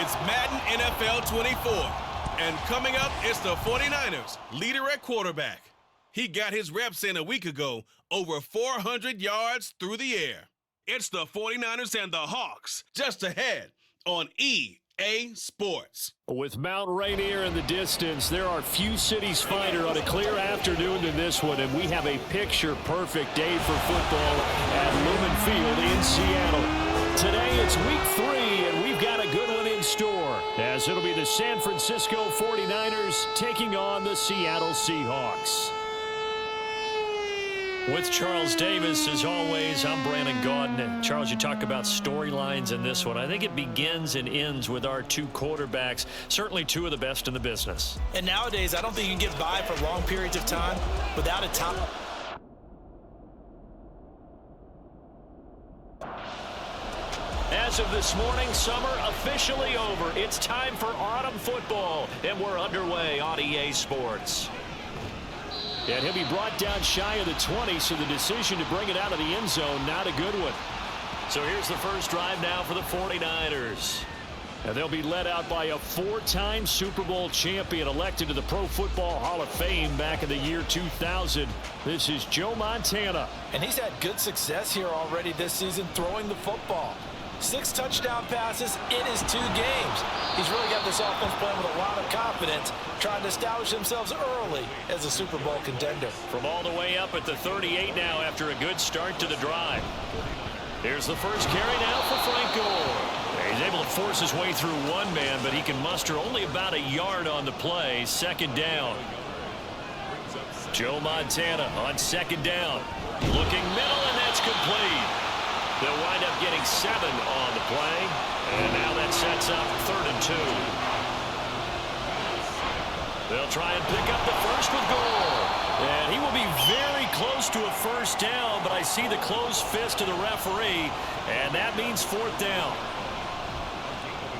It's Madden NFL 24. And coming up, it's the 49ers, leader at quarterback. He got his reps in a week ago, over 400 yards through the air. It's the 49ers and the Hawks, just ahead on EA Sports. With Mount Rainier in the distance, there are few cities finer on a clear afternoon than this one, and we have a picture-perfect day for football at Lumen Field in Seattle. Today it's week 3, and we've got a good one in store, as it'll be the San Francisco 49ers taking on the Seattle Seahawks. With Charles Davis, as always, I'm Brandon Gaudin. Charles, you talk about storylines in this one. I think it begins and ends with our two quarterbacks, certainly two of the best in the business. And nowadays, I don't think you can get by for long periods of time without a top. As of this morning, summer officially over. It's time for autumn football, and we're underway on EA Sports. And he'll be brought down shy of the 20, so the decision to bring it out of the end zone, not a good one. So here's the first drive now for the 49ers. And they'll be led out by a 4-time Super Bowl champion elected to the Pro Football Hall of Fame back in the year 2000. This is Joe Montana. And he's had good success here already this season throwing the football. 6 touchdown passes in his 2 games. He's really got this offense playing with a lot of confidence, trying to establish themselves early as a Super Bowl contender. From all the way up at the 38 now after a good start to the drive. Here's the first carry now for Frank Gore. He's able to force his way through one man, but he can muster only about a yard on the play. 2nd down. Joe Montana on 2nd down. Looking middle, and that's complete. They'll wind up getting 7 on the play. And now that sets up 3rd and 2. They'll try and pick up the first with Gore. And he will be very close to a first down, but I see the closed fist of the referee, and that means 4th down.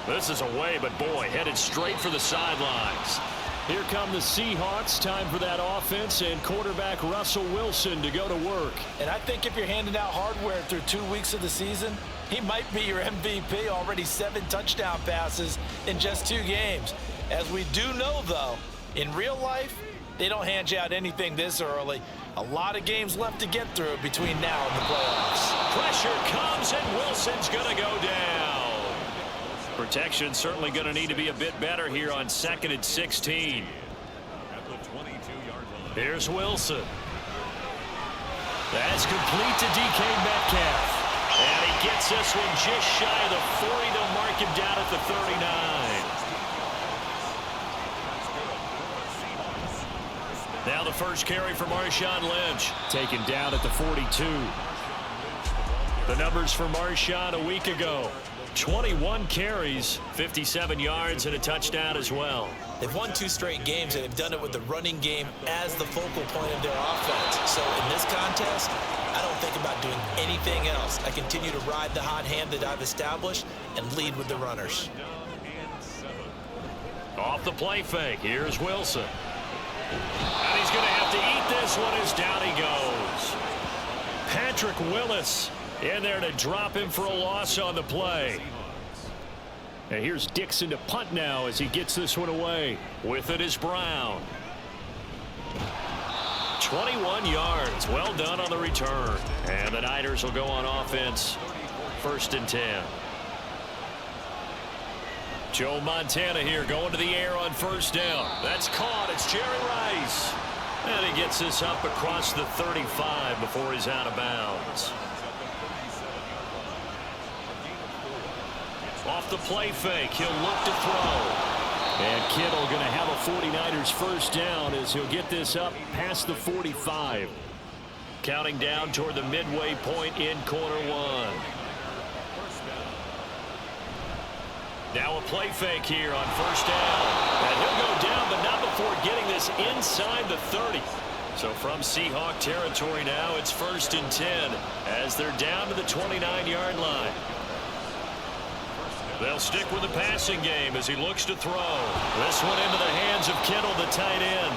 This is away, but boy, headed straight for the sidelines. Here come the Seahawks. Time for that offense and quarterback Russell Wilson to go to work. And I think if you're handing out hardware through 2 weeks of the season, he might be your MVP. Already 7 touchdown passes in just 2 games. As we do know, though, in real life, they don't hand you out anything this early. A lot of games left to get through between now and the playoffs. Pressure comes, and Wilson's going to go down. Protection certainly going to need to be a bit better here on 2nd and 16. Here's Wilson. That's complete to DK Metcalf. And he gets this one just shy of the 40. They'll mark him down at the 39. Now the first carry for Marshawn Lynch. Taken down at the 42. The numbers for Marshawn a week ago. 21 carries, 57 yards, and a touchdown as well. They've won 2 straight games, and they've done it with the running game as the focal point of their offense. So in this contest, I don't think about doing anything else. I continue to ride the hot hand that I've established and lead with the runners. Off the play fake, here's Wilson. And he's going to have to eat this one as down he goes. Patrick Willis in there to drop him for a loss on the play. And here's Dixon to punt now as he gets this one away. With it is Brown. 21 yards. Well done on the return. And the Niners will go on offense. 1st and 10. Joe Montana here going to the air on 1st down. That's caught. It's Jerry Rice. And he gets this up across the 35 before he's out of bounds. Off the play fake, he'll look to throw. And Kittle going to have a 49ers first down as he'll get this up past the 45. Counting down toward the midway point in quarter 1. Now a play fake here on 1st down. And he'll go down, but not before getting this inside the 30. So from Seahawk territory now, it's 1st and 10 as they're down to the 29-yard line. They'll stick with the passing game as he looks to throw. This one into the hands of Kittle, the tight end.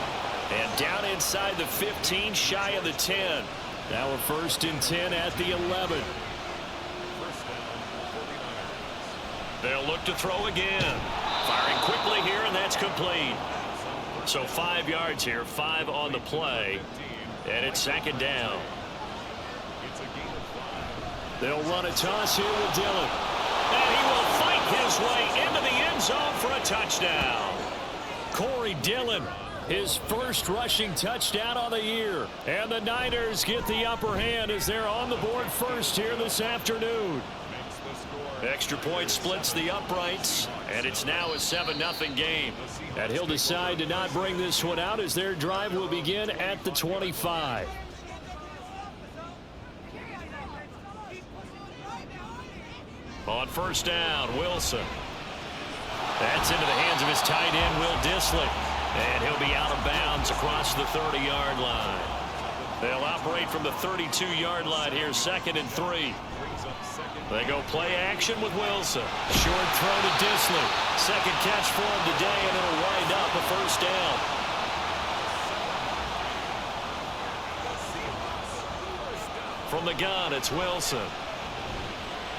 And down inside the 15, shy of the 10. Now a 1st and 10 at the 11. They'll look to throw again. Firing quickly here, and that's complete. So 5 yards here, 5 on the play, and it's second down. They'll run a toss here with Dillon. And he will fight his way into the end zone for a touchdown. Corey Dillon, his first rushing touchdown on the year. And the Niners get the upper hand as they're on the board first here this afternoon. Extra point splits the uprights, and it's now a 7-0 game. And he'll decide to not bring this one out as their drive will begin at the 25. On first down, Wilson. That's into the hands of his tight end, Will Dissly. And he'll be out of bounds across the 30-yard line. They'll operate from the 32-yard line here, 2nd and 3. They go play action with Wilson. Short throw to Dissly. Second catch for him today, and it'll wind up a first down. From the gun, it's Wilson.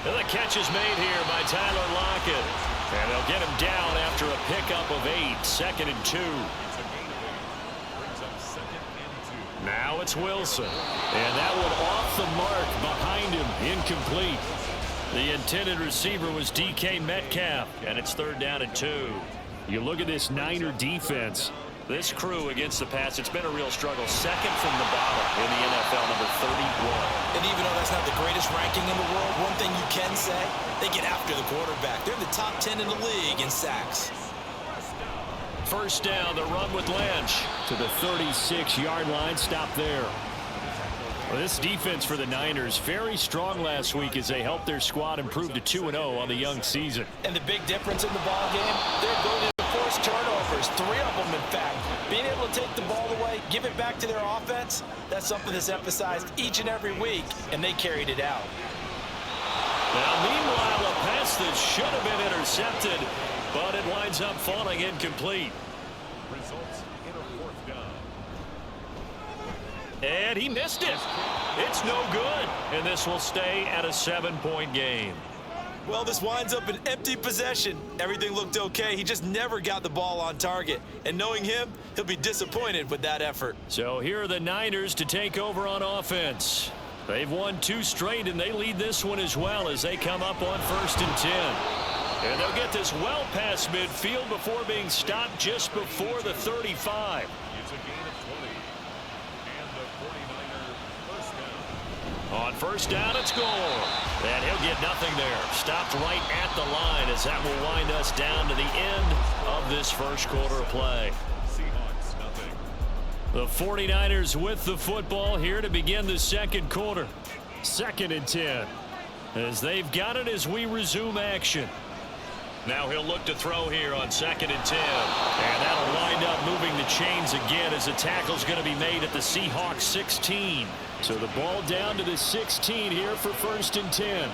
And the catch is made here by Tyler Lockett. And they'll get him down after a pickup of 8. 2nd and 2. Now it's Wilson. And that one off the mark behind him. Incomplete. The intended receiver was DK Metcalf. And it's 3rd down and 2. You look at this Niner defense. This crew against the pass, it's been a real struggle. 2nd from the bottom in the NFL, number 31. And even though that's not the greatest ranking in the world, one thing you can say, they get after the quarterback. They're the top 10 in the league in sacks. First down, the run with Lynch. To the 36-yard line, stop there. Well, this defense for the Niners, very strong last week as they helped their squad improve to 2-0 on the young season. And the big difference in the ball game, they're going to force turnovers, 3 of them in fact. Being able to take the ball away, give it back to their offense, that's something that's emphasized each and every week, and they carried it out. Now, meanwhile, a pass that should have been intercepted, but it winds up falling incomplete. Results in a 4th down. And he missed it. It's no good, and this will stay at a 7-point game. Well, this winds up an empty possession. Everything looked okay. He just never got the ball on target. And knowing him, he'll be disappointed with that effort. So here are the Niners to take over on offense. They've won 2 straight, and they lead this one as well as they come up on 1st and 10. And they'll get this well past midfield before being stopped just before the 35. It's a gain of 20. And the 49er first down. On first down, it's Gore. And he'll get nothing there. Stopped right at the line as that will wind us down to the end of this first quarter of play. Seahawks, nothing. The 49ers with the football here to begin the second quarter. 2nd and 10. As they've got it as we resume action. Now he'll look to throw here on 2nd and 10. And that'll wind up moving the chains again as the tackle's going to be made at the Seahawks 16. So the ball down to the 16 here for 1st and 10.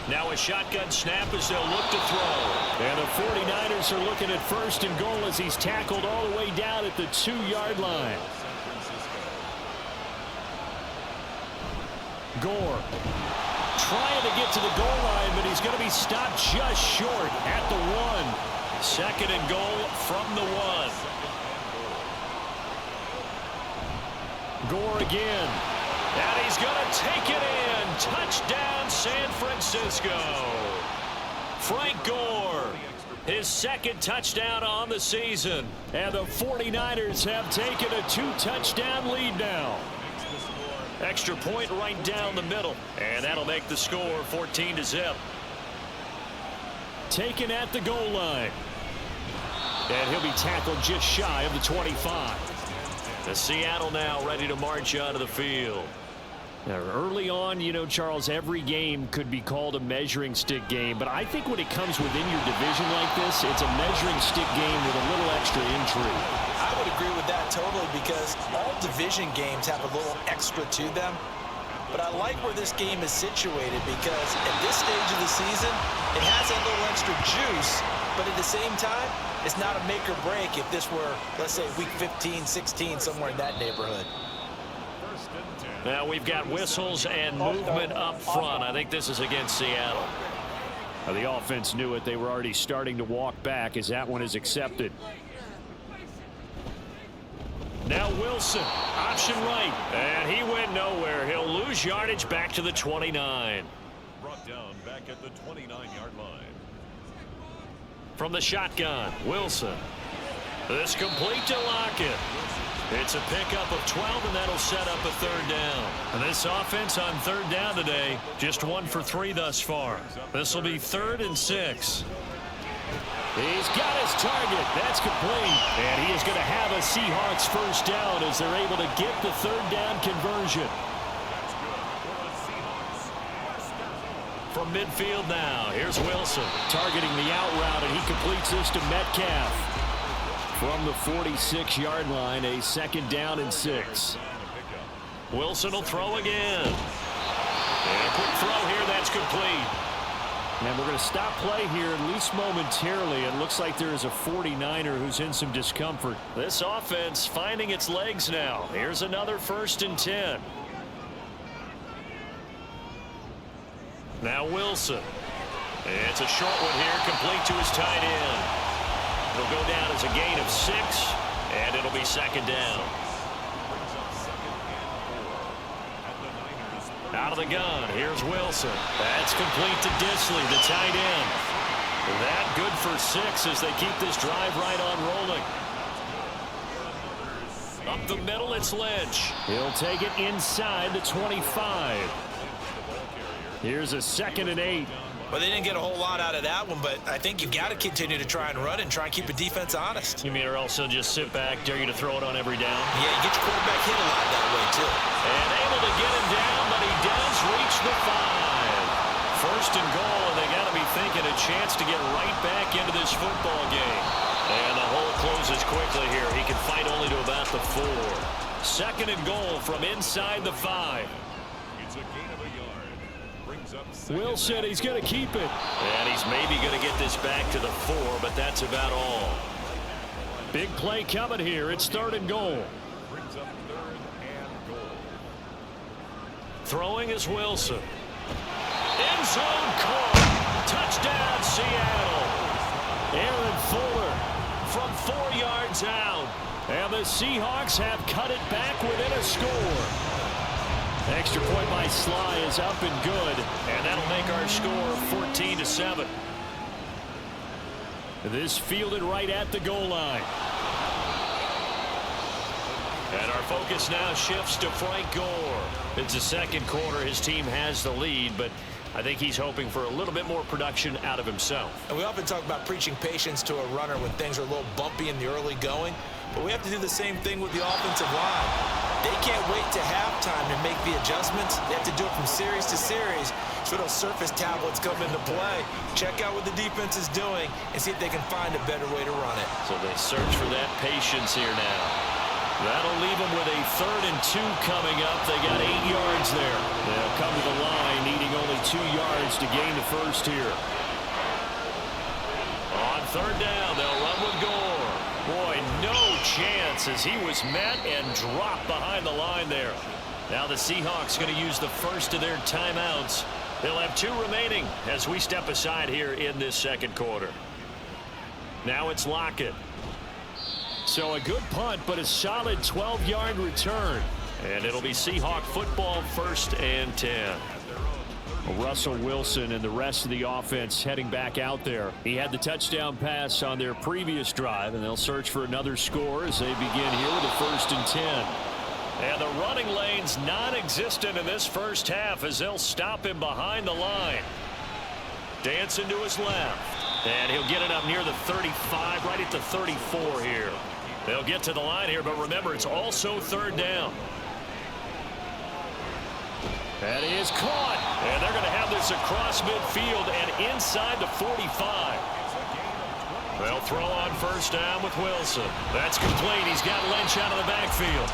Now a shotgun snap as they'll look to throw. And the 49ers are looking at 1st and goal as he's tackled all the way down at the 2-yard line. Gore trying to get to the goal line, but he's going to be stopped just short at the 1. 2nd and goal from the 1. Gore again. And he's going to take it in. Touchdown, San Francisco. Frank Gore, his 2nd touchdown on the season. And the 49ers have taken a 2-touchdown lead now. Extra point right down the middle. And that'll make the score 14-0. Taken at the goal line. And he'll be tackled just shy of the 25. The Seattle now ready to march onto the field. Now, early on, you know, Charles, every game could be called a measuring stick game. But I think when it comes within your division like this, it's a measuring stick game with a little extra intrigue. I would agree with that totally because all division games have a little extra to them. But I like where this game is situated because at this stage of the season, it has a little extra juice. But at the same time, it's not a make or break if this were, let's say, week 15, 16, somewhere in that neighborhood. Now we've got whistles and movement up front. I think this is against Seattle. The offense knew it. They were already starting to walk back as that one is accepted. Now Wilson, option right, and he went nowhere. He'll lose yardage back to the 29. Brought down back at the 29-yard line. From the shotgun, Wilson. This complete to Lockett. It's a pickup of 12, and that'll set up a third down. And this offense on third down today, just 1 for 3 thus far. This will be 3rd and 6. He's got his target. That's complete. And he is going to have a Seahawks first down as they're able to get the third down conversion. From midfield now, here's Wilson targeting the out route, and he completes this to Metcalf. From the 46-yard line, a 2nd down and 6. Wilson will throw again. And a quick throw here, that's complete. And we're going to stop play here, at least momentarily. It looks like there is a 49er who's in some discomfort. This offense finding its legs now. Here's another 1st and 10. Now Wilson. It's a short one here, complete to his tight end. It'll go down as a gain of 6, and it'll be 2nd down. Out of the gun, here's Wilson. That's complete to Disley, the tight end. That good for 6 as they keep this drive right on rolling. Up the middle, it's Lynch. He'll take it inside the 25. Here's a 2nd and 8. Well, they didn't get a whole lot out of that one, but I think you've got to continue to try and run and try and keep the defense honest. You mean or else they'll just sit back, dare you to throw it on every down? Yeah, you get your quarterback hit a lot that way, too. And able to get him down, but he does reach the 5. 1st and goal, and they got to be thinking a chance to get right back into this football game. And the hole closes quickly here. He can fight only to about the 4. 2nd and goal from inside the 5. It's a gain of a yard. Wilson, he's going to keep it. And he's maybe going to get this back to the 4, but that's about all. Big play coming here. It's 3rd and goal. Brings up 3rd and goal. Throwing is Wilson. End zone caught. Touchdown, Seattle. Aaron Fuller from 4 yards out. And the Seahawks have cut it back within a score. Extra point by Sly is up and good, and that'll make our score 14-7. This fielded right at the goal line. And our focus now shifts to Frank Gore. It's the 2nd quarter. His team has the lead, but I think he's hoping for a little bit more production out of himself. And we often talk about preaching patience to a runner when things are a little bumpy in the early going, but we have to do the same thing with the offensive line. They can't wait to halftime to make the adjustments. They have to do it from series to series, so those surface tablets come into play. Check out what the defense is doing and see if they can find a better way to run it. So they search for that patience here now. That'll leave them with a 3rd and 2 coming up. They got 8 yards there. They'll come to the line needing only 2 yards to gain the 1st here. On 3rd down, they'll run with Gore. Boy, no chance as he was met and dropped behind the line there. Now the Seahawks going to use the first of their timeouts. They'll have 2 remaining as we step aside here in this 2nd quarter. Now it's Lockett. So a good punt, but a solid 12-yard return. And it'll be Seahawk football, 1st and 10. Russell Wilson and the rest of the offense heading back out there. He had the touchdown pass on their previous drive, and they'll search for another score as they begin here with a 1st and 10. And the running lane's non-existent in this first half as they'll stop him behind the line. Dancing to his left. And he'll get it up near the 35, right at the 34 here. They'll get to the line here, but remember, it's also 3rd down. That is caught, and they're going to have this across midfield and inside the 45. They'll throw on 1st down with Wilson. That's complete. He's got Lynch out of the backfield.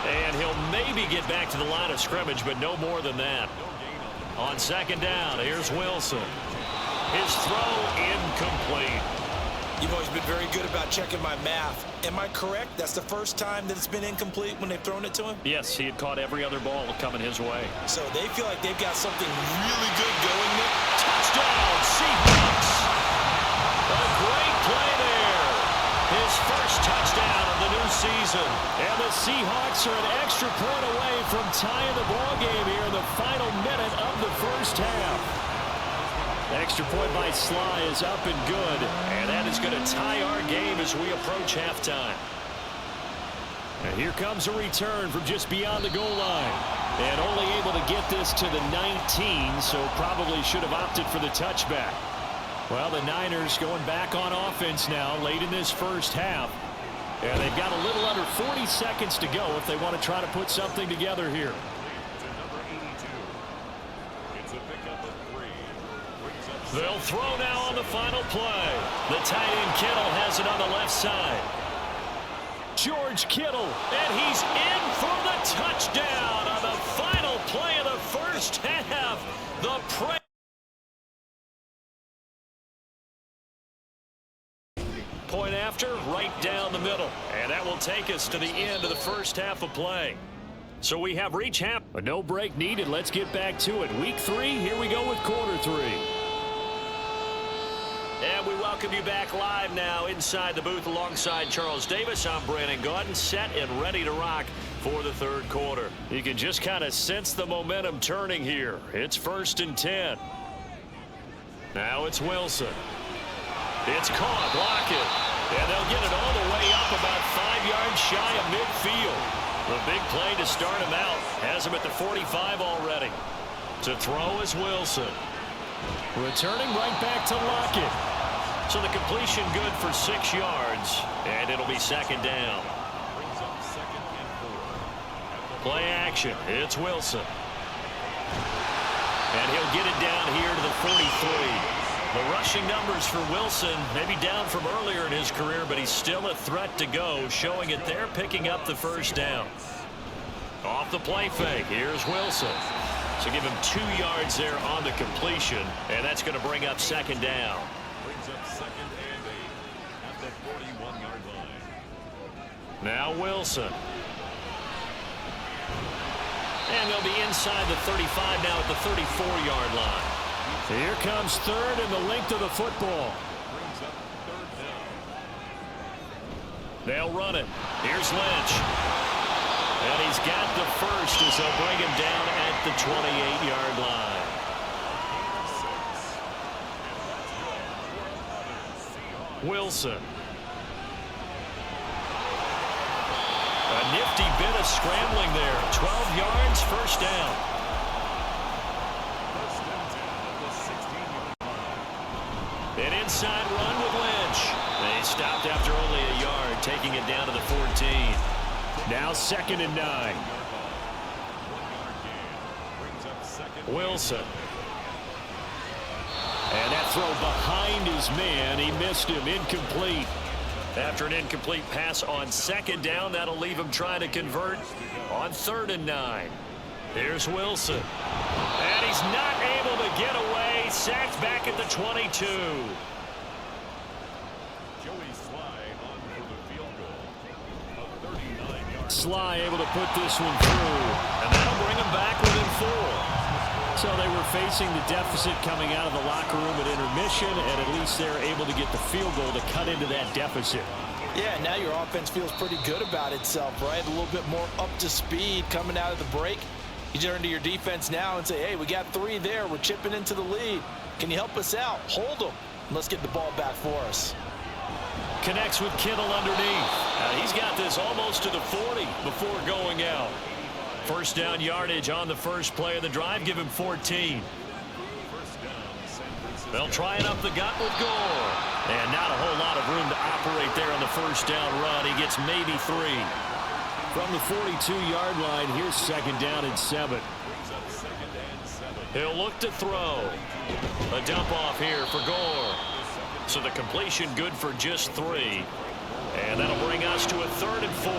And he'll maybe get back to the line of scrimmage, but no more than that. On 2nd down, here's Wilson. His throw incomplete. You've always been very good about checking my math. Am I correct? That's the first time that it's been incomplete when they've thrown it to him? Yes, he had caught every other ball coming his way. So they feel like they've got something really good going there. Touchdown, Seahawks! A great play there. His first touchdown of the new season. And the Seahawks are an extra point away from tying the ball game here in the final minute of the first half. Extra point by Sly is up and good, and that is going to tie our game as we approach halftime. And here comes a return from just beyond the goal line. And only able to get this to the 19, so probably should have opted for the touchback. Well, the Niners going back on offense now late in this first half. And they've got a little under 40 seconds to go if they want to try to put something together here. They'll throw now on the final play. The tight end Kittle has it on the left side. George Kittle, and he's in for the touchdown on the final play of the first half. The point after, right down the middle. And that will take us to the end of the first half of play. So we have reached half. A no break needed. Let's get back to it. Week 3, here we go with quarter 3. And we welcome you back live now inside the booth alongside Charles Davis. I'm Brandon Gaudin, set and ready to rock for the third quarter. You can just kind of sense the momentum turning here. It's 1st and 10. Now it's Wilson. It's caught, Lockett. And they'll get it all the way up about 5 yards shy of midfield. The big play to start him out. Has him at the 45 already. To throw is Wilson. Returning right back to Lockett. So the completion good for 6 yards, and it'll be 2nd down. Play action. It's Wilson. And he'll get it down here to the 43. The rushing numbers for Wilson maybe down from earlier in his career, but he's still a threat to go, showing it there, picking up the 1st down. Off the play fake. Here's Wilson. So give him 2 yards there on the completion, and that's going to bring up 2nd down. Brings up 2nd and 8 at the 41-yard line. Now Wilson. And they'll be inside the 35 now at the 34-yard line. Here comes 3rd and the length of the football. Brings up 3rd down. They'll run it. Here's Lynch. And he's got the first as they'll bring him down at the 28-yard line. Wilson. A nifty bit of scrambling there. 12 yards, 1st down. An inside run with Lynch. They stopped after only a yard, taking it down to the 14. Now 2nd and 9. Wilson. And that throw behind his man. He missed him. Incomplete. After an incomplete pass on 2nd down, that'll leave him trying to convert on 3rd and 9. Here's Wilson. And he's not able to get away. Sacked back at the 22. Sly able to put this one through, and that'll bring him back within 4. So they were facing the deficit coming out of the locker room at intermission, and at least they're able to get the field goal to cut into that deficit. Yeah, now your offense feels pretty good about itself, right? A little bit more up to speed coming out of the break. You turn to your defense now and say, hey, we got 3 there. We're chipping into the lead. Can you help us out? Hold them. Let's get the ball back for us. Connects with Kittle underneath. He's got this almost to the 40 before going out. 1st down yardage on the first play of the drive. Give him 14. They'll try it up the gut with Gore. And not a whole lot of room to operate there on the 1st down run. He gets maybe 3. From the 42-yard line, here's 2nd down and 7. He'll look to throw. A dump off here for Gore. So the completion good for just 3. And that'll bring us to a 3rd and 4.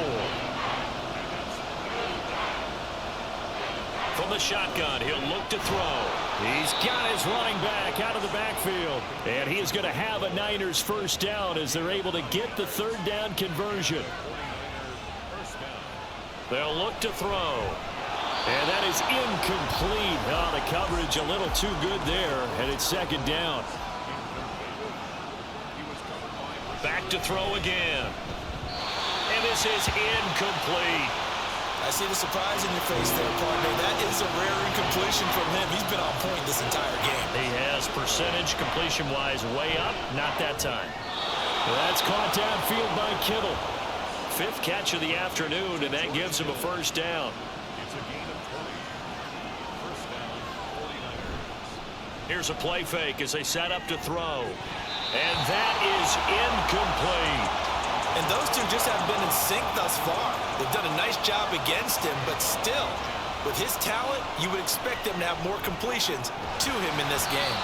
From From the shotgun, he'll look to throw. He's got his running back out of the backfield. And he is going to have a Niners first down as they're able to get the third down conversion. They'll look to throw. And that is incomplete. Oh, the coverage a little too good there, and it's second down. Back to throw again. And this is incomplete. I see the surprise in your face there, partner. That is a rare incompletion from him. He's been on point this entire game. He has percentage completion-wise way up. Not that time. That's caught downfield by Kittle. 5th catch of the afternoon, and that gives him a first down. It's a gain of 20. First down, 49ers. Here's a play fake as they set up to throw. And that is incomplete. And those two just haven't been in sync thus far. They've done a nice job against him, but still, with his talent, you would expect them to have more completions to him in this game.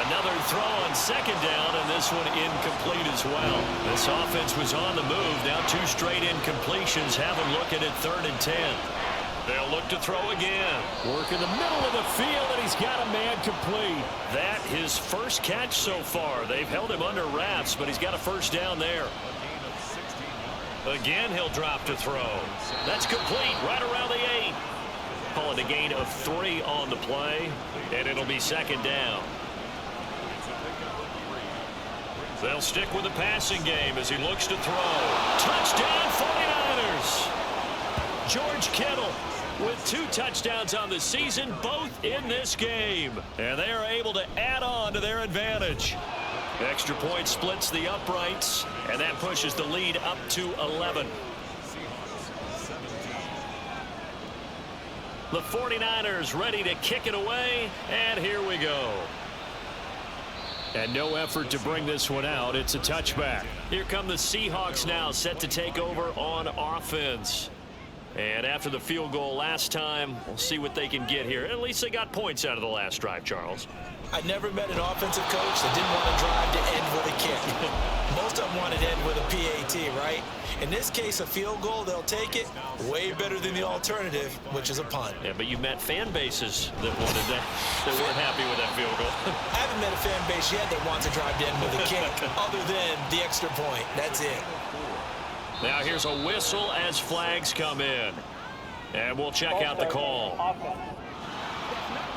Another throw on second down, and this one incomplete as well. This offense was on the move. Now 2 straight incompletions have him looking at 3rd and 10. They'll look to throw again. Work in the middle of the field, and he's got a man complete. That his first catch so far. They've held him under wraps, but he's got a first down there. Again, he'll drop to throw. That's complete right around the 8. Calling a gain of 3 on the play, and it'll be second down. They'll stick with the passing game as he looks to throw. Touchdown, 49ers! George Kittle with 2 touchdowns on the season, both in this game. And they are able to add on to their advantage. Extra point splits the uprights, and that pushes the lead up to 11. The 49ers ready to kick it away, and here we go. And no effort to bring this one out. It's a touchback. Here come the Seahawks now, set to take over on offense. And after the field goal last time, we'll see what they can get here. At least they got points out of the last drive, Charles. I never met an offensive coach that didn't want to drive to end with a kick. Most of them wanted to end with a PAT, right? In this case, a field goal, they'll take it. Way better than the alternative, which is a punt. Yeah, but you met fan bases that wanted that, that weren't happy with that field goal. I haven't met a fan base yet that wants to drive to end with a kick, other than the extra point. That's it. Now here's a whistle as flags come in. And we'll check out the call.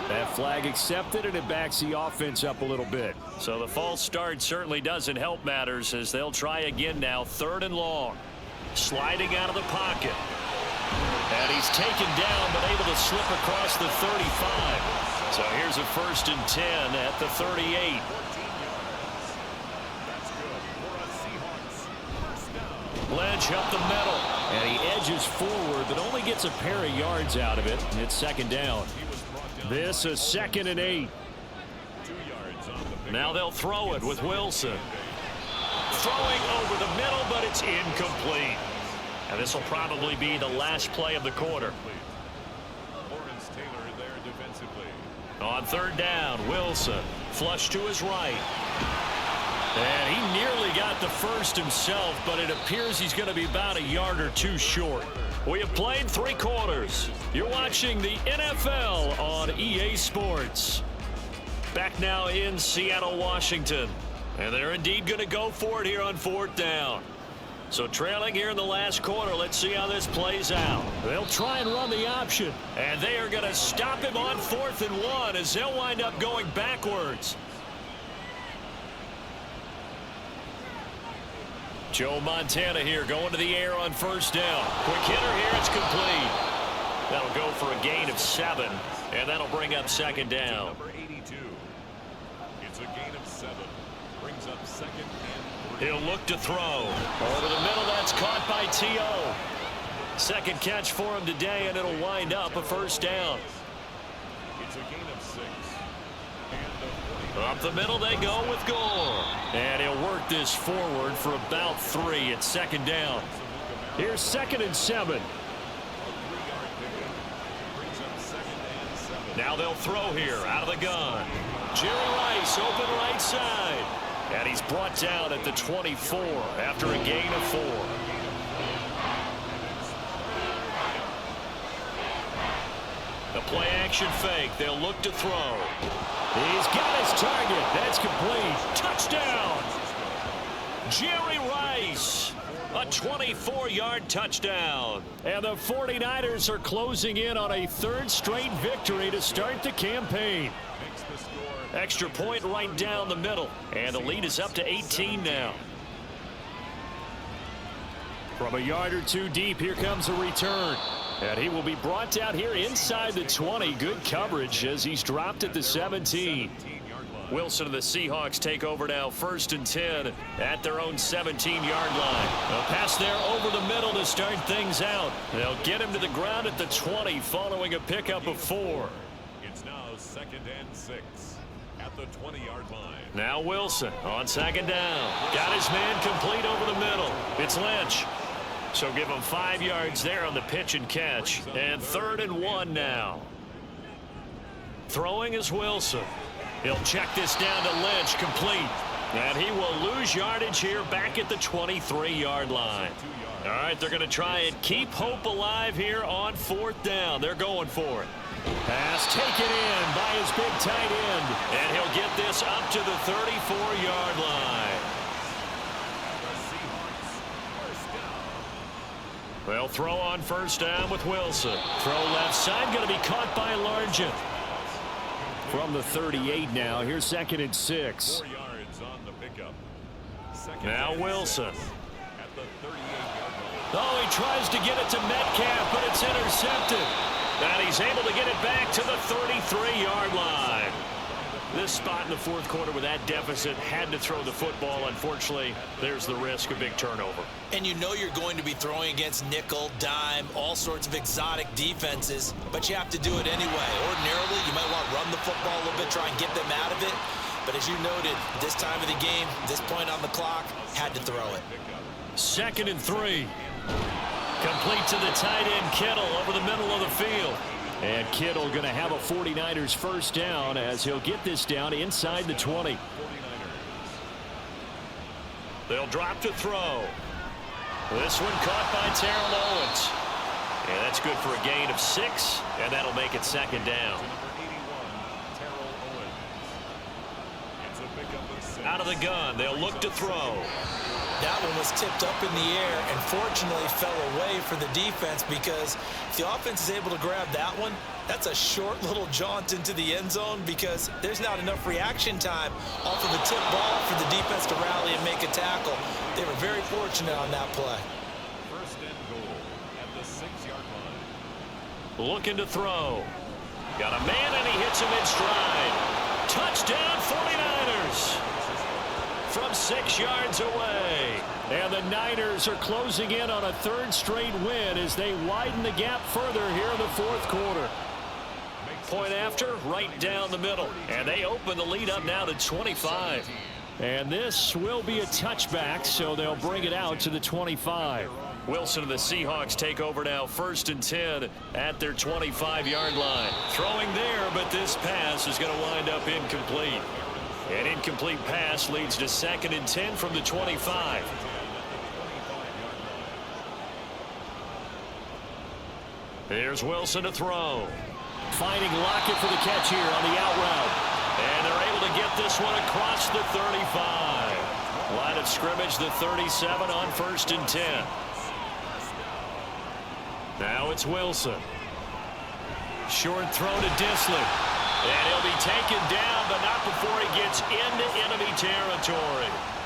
That flag accepted, and it backs the offense up a little bit. So the false start certainly doesn't help matters as they'll try again now. 3rd and long. Sliding out of the pocket. And he's taken down but able to slip across the 35. So here's a 1st and 10 at the 38. Ledge up the middle. And he edges forward but only gets a pair of yards out of it. And it's second down. This is 2nd and 8. Now they'll throw it with Wilson. Throwing over the middle, but it's incomplete. And this will probably be the last play of the quarter. On 3rd down, Wilson. Flush to his right. And he nearly got the first himself, but it appears he's going to be about a yard or 2 short. We have played 3 quarters. You're watching the NFL on EA Sports. Back now in Seattle, Washington. And they're indeed going to go for it here on 4th down. So trailing here in the last quarter, let's see how this plays out. They'll try and run the option. And they are going to stop him on 4th and 1 as they'll wind up going backwards. Joe Montana here going to the air on 1st down. Quick hitter here, it's complete. That'll go for a gain of 7, and that'll bring up 2nd down. Number 82. It's a gain of 7. Brings up 2nd and 3. He'll look to throw. Over the middle, that's caught by T.O. 2nd catch for him today, and it'll wind up a 1st down. It's a gain of 6. Up the middle they go with Gore. And he'll work this forward for about 3 at 2nd down. Here's 2nd and 7. Now they'll throw here out of the gun. Jerry Rice open right side. And he's brought down at the 24 after a gain of 4. The play play-action fake. They'll look to throw. He's got his target. That's complete. Touchdown! Jerry Rice. A 24-yard touchdown. And the 49ers are closing in on a third straight victory to start the campaign. Extra point right down the middle. And the lead is up to 18 now. From a yard or two deep, here comes a return. And he will be brought down here inside the 20. Good coverage as he's dropped at the 17. Wilson and the Seahawks take over now, 1st and 10 at their own 17-yard line. A pass there over the middle to start things out. They'll get him to the ground at the 20 following a pickup of 4. It's now 2nd and 6 at the 20-yard line. Now Wilson on 2nd down. Got his man complete over the middle. It's Lynch. So give him 5 yards there on the pitch and catch. And 3rd and 1 now. Throwing is Wilson. He'll check this down to Lynch, complete. And he will lose yardage here back at the 23-yard line. All right, they're going to try and keep hope alive here on 4th down. They're going for it. Pass taken in by his big tight end. And he'll get this up to the 34-yard line. They'll throw on 1st down with Wilson. Throw left side, going to be caught by Largent. From the 38 now, here's 2nd and 6. 4 yards on the pickup. Now Wilson. At the 38-yard line. Oh, he tries to get it to Metcalf, but it's intercepted. And he's able to get it back to the 33-yard line. This spot in the 4th quarter with that deficit, had to throw the football. Unfortunately, there's the risk of big turnover. And you know you're going to be throwing against nickel, dime, all sorts of exotic defenses, but you have to do it anyway. Ordinarily, you might want to run the football a little bit, try and get them out of it. But as you noted, this time of the game, this point on the clock, had to throw it. 2nd and 3. Complete to the tight end, Kittle, over the middle of the field. And Kittle going to have a 49ers 1st down as he'll get this down inside the 20. They'll drop to throw. This one caught by Terrell Owens. And that's good for a gain of 6, and that'll make it 2nd down. Out of the gun, they'll look to throw. That one was tipped up in the air and fortunately fell away for the defense, because if the offense is able to grab that one, that's a short little jaunt into the end zone, because there's not enough reaction time off of the tip ball for the defense to rally and make a tackle. They were very fortunate on that play. 1st and goal at the 6-yard line. Looking to throw. Got a man and he hits him in stride. Touchdown 49ers. From 6 yards away. And the Niners are closing in on a 3rd straight win as they widen the gap further here in the 4th quarter. Point after, right down the middle. And they open the lead up now to 25. And this will be a touchback, so they'll bring it out to the 25. Wilson and the Seahawks take over now, 1st and 10 at their 25-yard line. Throwing there, but this pass is going to wind up incomplete. An incomplete pass leads to 2nd and 10 from the 25. Here's Wilson to throw. Finding Lockett for the catch here on the out route. And they're able to get this one across the 35. Line of scrimmage, the 37 on 1st and 10. Now it's Wilson. Short throw to Disley. And he'll be taken down, but not before he gets into enemy territory.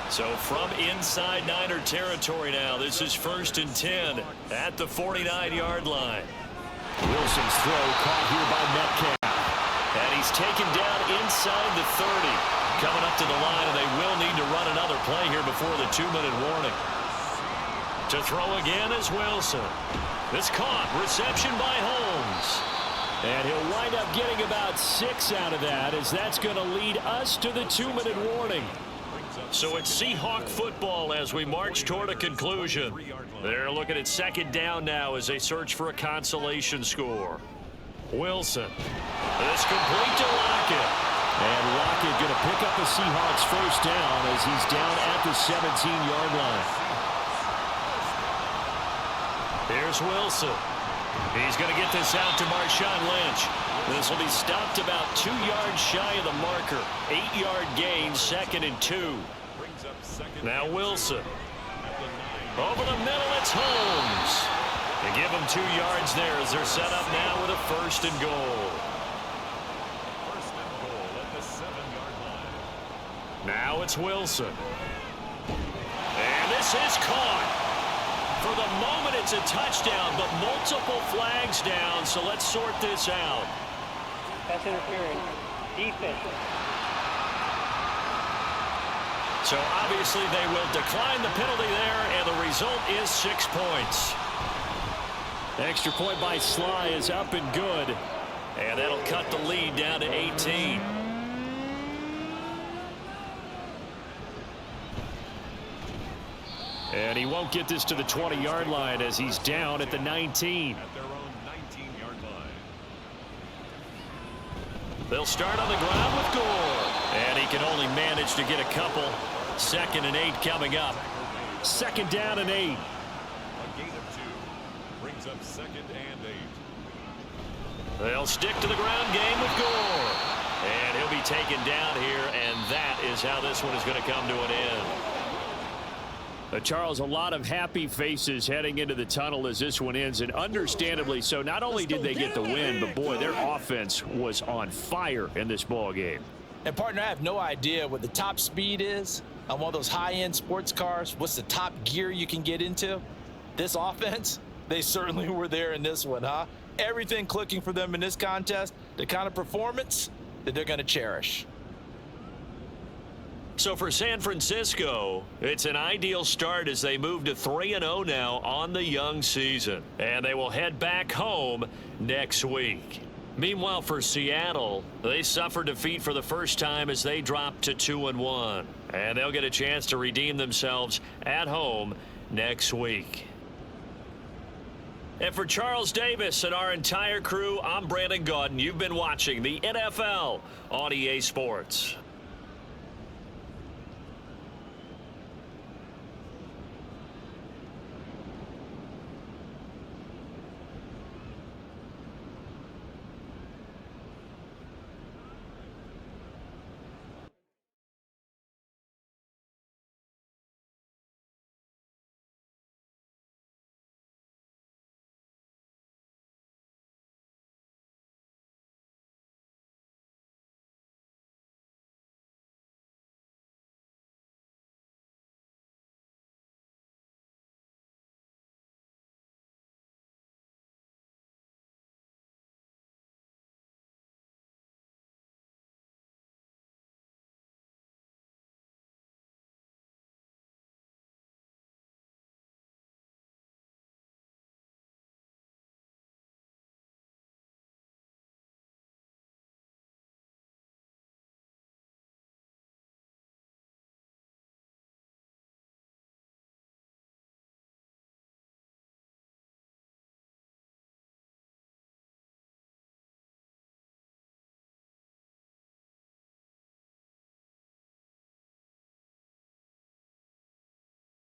So from inside Niner territory now, this is 1st and 10 at the 49-yard line. Wilson's throw caught here by Metcalf. And he's taken down inside the 30. Coming up to the line, and they will need to run another play here before the 2-minute warning. To throw again is Wilson. This caught. Reception by Holmes. And he'll wind up getting about 6 out of that, as that's going to lead us to the 2-minute warning. So it's Seahawk football as we march toward a conclusion. They're looking at 2nd down now as they search for a consolation score. Wilson. This complete to Lockett. And Lockett going to pick up the Seahawks 1st down as he's down at the 17-yard line. Here's Wilson. He's going to get this out to Marshawn Lynch. This will be stopped about 2 yards shy of the marker. 8-yard gain, 2nd and 2. Now Wilson. Over the middle, it's Holmes. They give him 2 yards there as they're set up now with a 1st and goal. 1st and goal at the 7-yard line. Now it's Wilson. And this is caught. For the moment, it's a touchdown, but multiple flags down, so let's sort this out. Pass interference. Defense. So obviously they will decline the penalty there, and the result is 6 points. Extra point by Sly is up and good, and that'll cut the lead down to 18. And he won't get this to the 20-yard line as he's down at the 19. At their own 19-yard line. They'll start on the ground with Gore. And he can only manage to get a couple. 2nd and 8 coming up. 2nd down and 8. A gain of 2. Brings up 2nd and 8. They'll stick to the ground game with Gore. And he'll be taken down here, and that is how this one is going to come to an end. Charles, a lot of happy faces heading into the tunnel as this one ends, and understandably so. Not only did they get the win, but boy, their offense was on fire in this ball game. And partner, I have no idea what the top speed is on one of those high-end sports cars. What's the top gear you can get into? This offense, they certainly were there in this one, huh? Everything clicking for them in this contest, the kind of performance that they're going to cherish. So for San Francisco, it's an ideal start as they move to 3-0 now on the young season. And they will head back home next week. Meanwhile, for Seattle, they suffered defeat for the first time as they dropped to 2-1. And they'll get a chance to redeem themselves at home next week. And for Charles Davis and our entire crew, I'm Brandon Gaudin. You've been watching the NFL on EA Sports.